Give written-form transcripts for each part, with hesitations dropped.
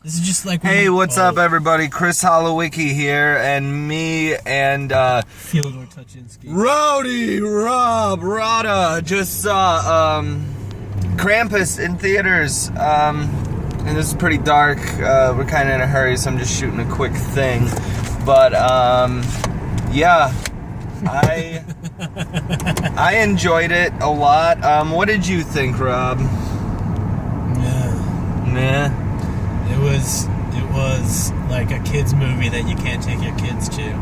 This is just like... Hey, what's up, everybody? Chris Holowicki here, and me and, Fyodor Tuchinski. Rowdy Rob Rada just saw, Krampus in theaters, and this is pretty dark. We're kind of in a hurry, so I'm just shooting a quick thing. But, yeah, I enjoyed it a lot. What did you think, Rob? Nah. It was like a kid's movie that you can't take your kids to.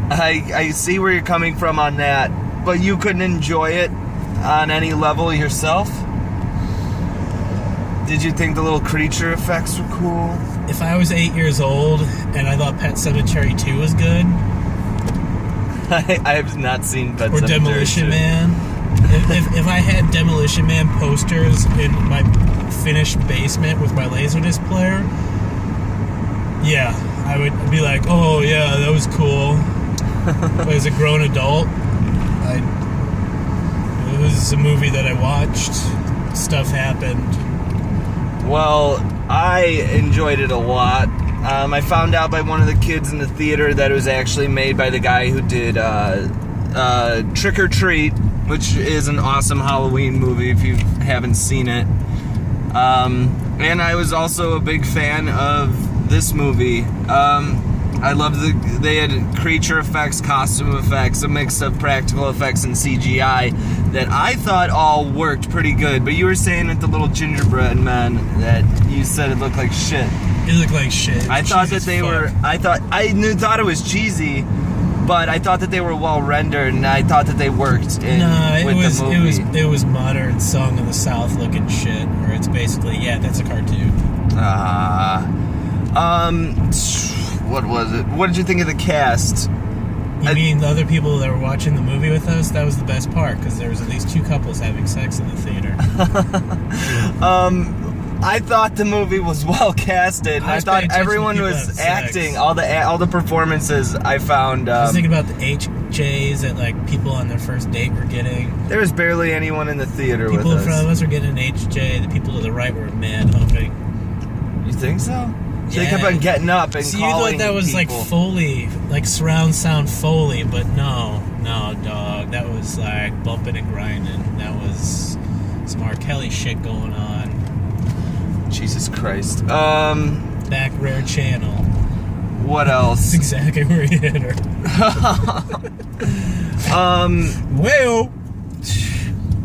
I see where you're coming from on that, but you couldn't enjoy it on any level yourself? Did you think the little creature effects were cool? If I was 8 years old and I thought Pet Sematary 2 was good... I have not seen Pet Sematary 2. Or Demolition Man. If I had Demolition Man posters in my finished basement with my Laserdisc player, yeah, I would be like, oh yeah, that was cool. But as a grown adult, it was a movie that I watched. Stuff happened. Well, I enjoyed it a lot. I found out by one of the kids in the theater that it was actually made by the guy who did Trick or Treat, which is an awesome Halloween movie if you haven't seen it. And I was also a big fan of this movie. I loved they had creature effects, costume effects, a mix of practical effects and CGI that I thought all worked pretty good. But you were saying with the little gingerbread men that you said it looked like shit. It looked like shit. I thought that they were. I thought it was cheesy, but I thought that they were well rendered, and I thought that they worked in with the movie. It was modern Song of the South looking shit, where it's basically, yeah, that's a cartoon. What was it? What did you think of the cast? You mean the other people that were watching the movie with us? That was the best part, because there was at least 2 couples having sex in the theater. I thought the movie was well casted. I thought everyone was acting. All the performances I found. I was thinking about the HJs that like people on their first date were getting. There was barely anyone in the theater with us. People in front of us were getting an HJ. The people to the right were man humping. You think so? Yeah. They kept on getting up and calling. You thought that was people. like Foley, like surround sound Foley, but no, dog. That was like bumping and grinding. That was some R. Kelly shit going on. Jesus Christ. Back rare channel. What else? That's exactly where he hit her. Well.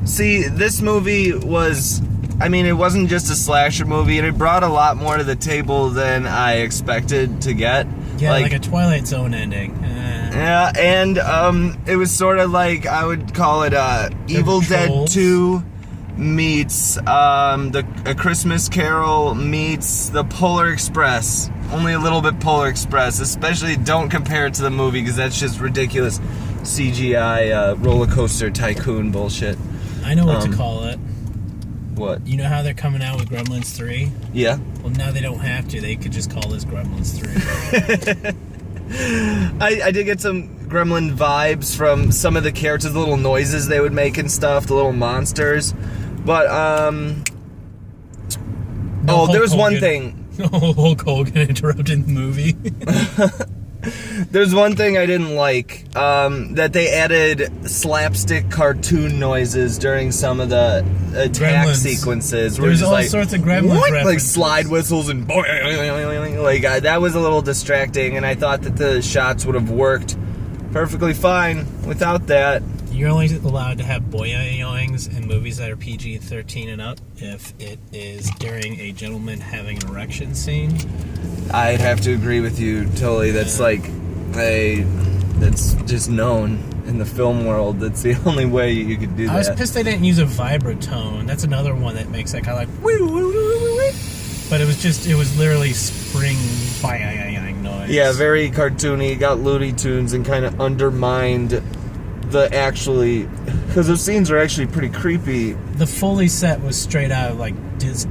See, this movie was... I mean, it wasn't just a slasher movie, and it brought a lot more to the table than I expected to get. Yeah, like a Twilight Zone ending. Yeah, and it was sort of like, I would call it Evil Dead 2 meets A Christmas Carol meets the Polar Express. Only a little bit Polar Express. Especially don't compare it to the movie, because that's just ridiculous CGI roller coaster tycoon bullshit. I know what to call it. What? You know how they're coming out with Gremlins 3? Yeah. Well, now they don't have to. They could just call this Gremlins 3. I did get some Gremlin vibes from some of the characters, the little noises they would make and stuff, the little monsters. But, there was one thing. Hulk Hogan interrupting the movie. There's one thing I didn't like, that they added slapstick cartoon noises during some of the attack sequences. There's all sorts of Gremlins references. Like slide whistles and like that was a little distracting, and I thought that the shots would have worked perfectly fine without that. You're only allowed to have boing-yoings in movies that are PG-13 and up if it is during a gentleman having an erection scene. I'd have to agree with you totally. That's that's just known in the film world. That's the only way you could do that. I was pissed they didn't use a vibratone. That's another one that makes that kind of like woo, woo, woo, woo, woo. But it was literally spring noise. Yeah, very cartoony. Got Looney Tunes and kind of undermined because those scenes are actually pretty creepy. The Foley set was straight out of like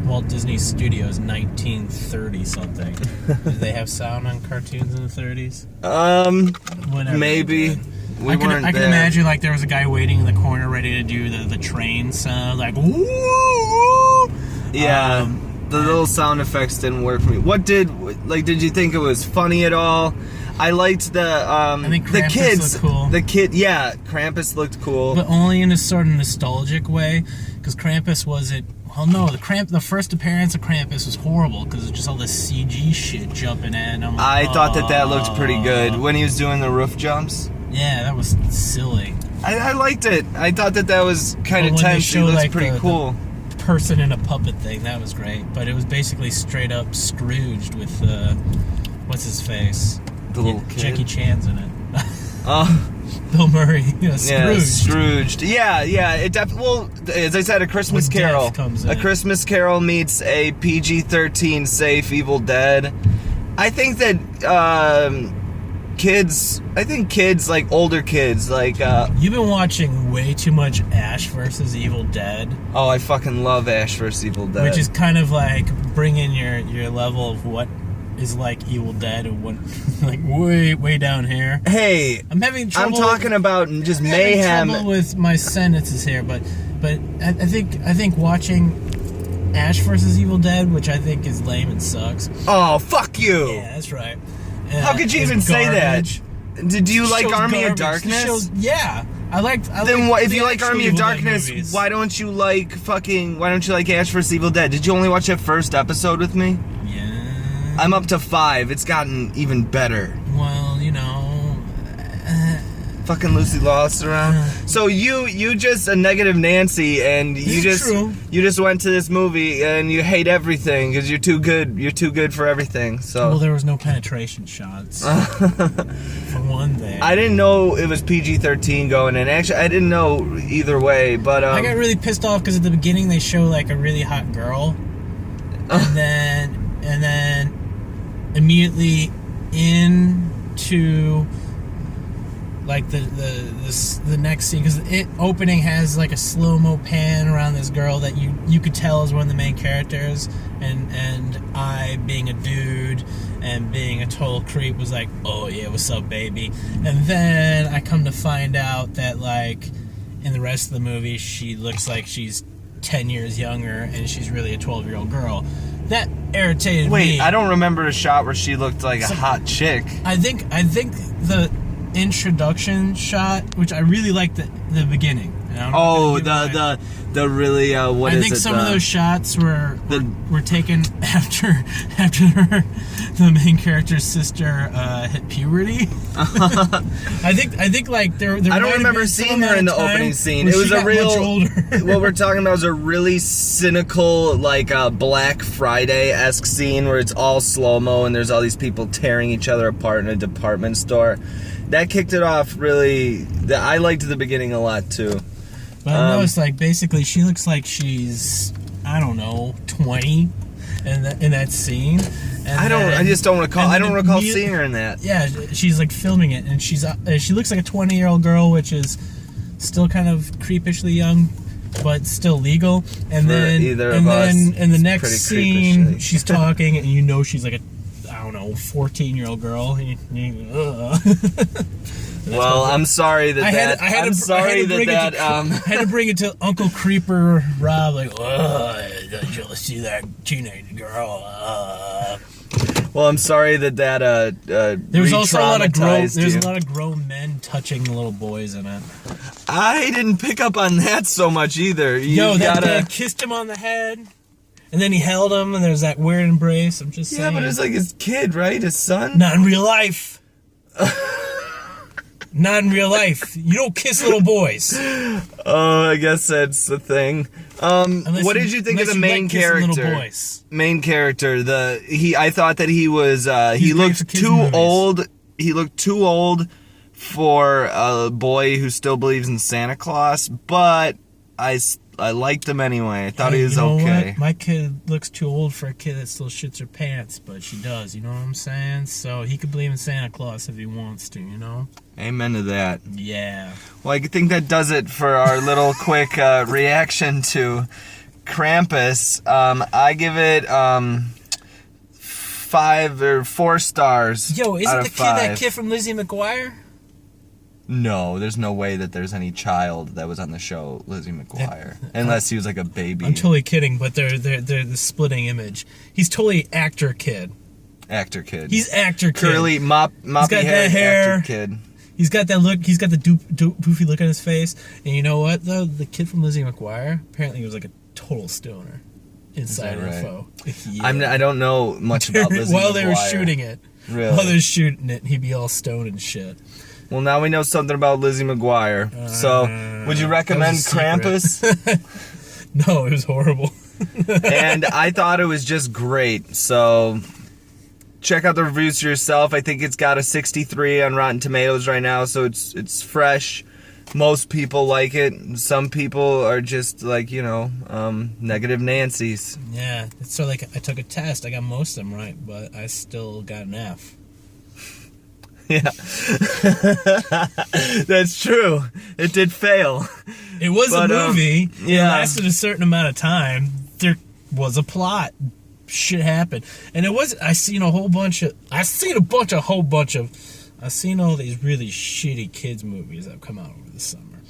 Walt Disney Studios 1930 something. Did they have sound on cartoons in the 30s? Whenever maybe. I can imagine like there was a guy waiting in the corner ready to do the train sound, like woo. Yeah. The little sound effects didn't work for me. Did you think it was funny at all? I liked I think Krampus the kids. looked cool. Krampus looked cool. But only in a sort of nostalgic way, because Krampus wasn't. Well, no, the first appearance of Krampus was horrible because it's just all this CG shit jumping in. I thought that looked pretty good when he was doing the roof jumps. Yeah, that was silly. I liked it. I thought that was kind of tense. It looked pretty cool. The person in a puppet thing, that was great. But it was basically straight up Scrooged with what's his face? The little kid. Jackie Chan's in it. Oh. Bill Murray, Scrooged. Yeah, Scrooged. Yeah. It well, as I said, A Christmas Carol. A Christmas Carol meets a PG-13 safe Evil Dead. I think that kids, like older kids, like you've been watching way too much Ash vs. Evil Dead. Oh, I fucking love Ash vs. Evil Dead. Which is kind of like bringing your level of what is like Evil Dead and what like way down here. Hey, I'm having trouble. I'm talking about just mayhem. Trouble with my sentences here, but I think watching Ash vs. Evil Dead, which I think is lame and sucks. Oh, fuck you. Yeah, that's right. How could you even say that? Did you like Army of Darkness? Yeah. If you like Army of Darkness, why don't you like Ash vs. Evil Dead? Did you only watch that first episode with me? Yeah. I'm up to 5. It's gotten even better. Well, you know. Fucking Lucy Lawless around. So you just a negative Nancy, and you just went to this movie and you hate everything because you're too good. You're too good for everything. So well, there was no penetration shots. For one thing, I didn't know it was PG-13 going in. Actually, I didn't know either way. But I got really pissed off because at the beginning they show like a really hot girl, and then immediately into like the next scene, because it opening has like a slow-mo pan around this girl that you could tell is one of the main characters, and I, being a dude and being a total creep, was like, oh yeah, what's up, baby? And then I come to find out that like in the rest of the movie she looks like she's 10 years younger and she's really a 12-year-old girl. That irritated me. Wait, I don't remember a shot where she looked like a hot chick. I think the introduction shot, which I really liked the beginning. The really what is it? I think some of those shots were taken after the main character's sister hit puberty. I think like there I don't remember seeing her in the opening scene. It was a real what we're talking about is a really cynical like Black Friday-esque scene where it's all slow-mo and there's all these people tearing each other apart in a department store. That kicked it off really. I liked the beginning a lot too. But I noticed, like, basically she looks like she's, I don't know, 20 in that scene. And I just don't recall. I don't recall seeing her in that. Yeah, she's like filming it, and she looks like a 20-year-old girl, which is still kind of creepishly young, but still legal. And then in the next scene, she's talking, and you know she's like a, I don't know, 14-year-old girl. Well, I'm sorry that I had to bring it to Uncle Creeper Rob, like, don't you see that teenage girl? Well, I'm sorry that there was also a lot of grown men touching the little boys in it. I didn't pick up on that so much either. That dad kissed him on the head, and then he held him, and there's that weird embrace. I'm just saying. Yeah, but it's like his kid, right? His son? Not in real life. Not in real life. You don't kiss little boys. Oh, I guess that's the thing. What did you think of the main character? Little boys. Main character. I thought that he was. He looked too old. He looked too old for a boy who still believes in Santa Claus. But I liked him anyway. I thought he was okay. What? My kid looks too old for a kid that still shits her pants, but she does. You know what I'm saying? So he could believe in Santa Claus if he wants to, you know? Amen to that. Yeah. Well, I think that does it for our little quick reaction to Krampus. I give it 5 or 4 stars. Yo, isn't that kid from Lizzie McGuire? No, there's no way that there's any child that was on the show Lizzie McGuire, unless he was like a baby. I'm totally kidding, but they're the splitting image. He's totally actor kid. Actor kid. He's actor kid. Curly, moppy hair, actor kid. He's got that look. He's got the doofy look on his face. And you know what, though? The kid from Lizzie McGuire, apparently he was like a total stoner. Inside info. Yeah. I don't know much about Lizzie While McGuire. they were shooting it. Really? While they were shooting it, he'd be all stoned and shit. Well, now we know something about Lizzie McGuire. So, would you recommend Krampus? No, it was horrible. And I thought it was just great. So, check out the reviews for yourself. I think it's got a 63 on Rotten Tomatoes right now, so it's fresh. Most people like it. Some people are just like, negative Nancy's. Yeah, it's sort of like I took a test. I got most of them right, but I still got an F. Yeah. That's true. It did fail. It was a movie. Yeah. It lasted a certain amount of time. There was a plot. Shit happened. And I've seen all these really shitty kids movies that have come out over the summer.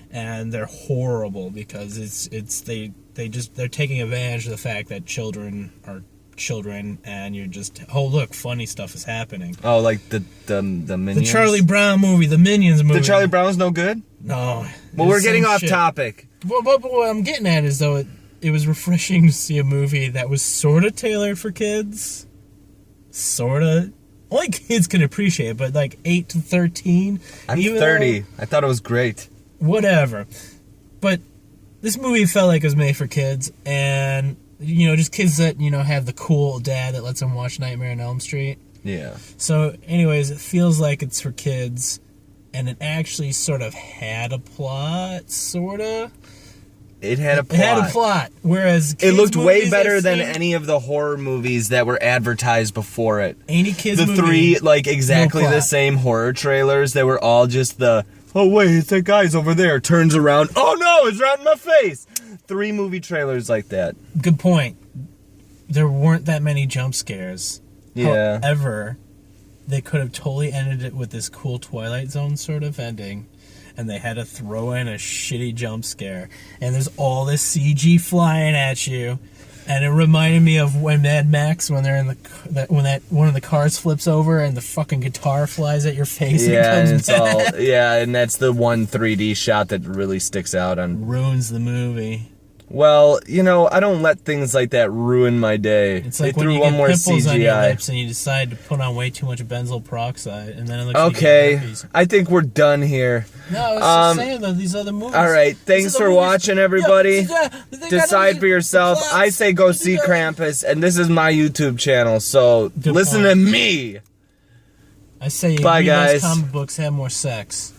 And they're horrible because they're taking advantage of the fact that children are children, and you're just, oh look, funny stuff is happening. Oh, like the Minions? The Charlie Brown movie, the Minions movie. The Charlie Brown's no good? No. Well, we're getting off topic. But what I'm getting at is, though, it was refreshing to see a movie that was sort of tailored for kids. Sort of. Only kids can appreciate it, but like 8 to 13. I'm 30. I thought it was great. Whatever. But this movie felt like it was made for kids, and just kids that, have the cool dad that lets them watch Nightmare on Elm Street. Yeah. So, anyways, it feels like it's for kids, and it actually sort of had a plot, sort of. It had a plot. It had a plot, whereas it looked way better than any of the horror movies that were advertised before it. Any kids movie. The three, exactly the same horror trailers, they were all just oh wait, it's that guy's over there, turns around, oh no, it's right in my face. 3 movie trailers like that. Good point. There weren't that many jump scares. Yeah. However, they could have totally ended it with this cool Twilight Zone sort of ending, and they had to throw in a shitty jump scare, and there's all this CG flying at you, and it reminded me of when Mad Max, when they're in when one of the cars flips over and the fucking guitar flies at your face. Yeah, and and it's all and that's the one 3D shot that really sticks out on. Ruins the movie. Well, I don't let things like that ruin my day. It's like they when threw you one get more pimples CGI. on your lips and you decide to put on way too much benzoyl peroxide, and then it looks okay, like you get herpes. I think we're done here. No, I was just saying, though, these other movies. All right, thanks for watching, everybody. Decide for yourself. I say go see Krampus, and this is my YouTube channel, so listen to me. I say bye, read guys. less comic books, have more sex.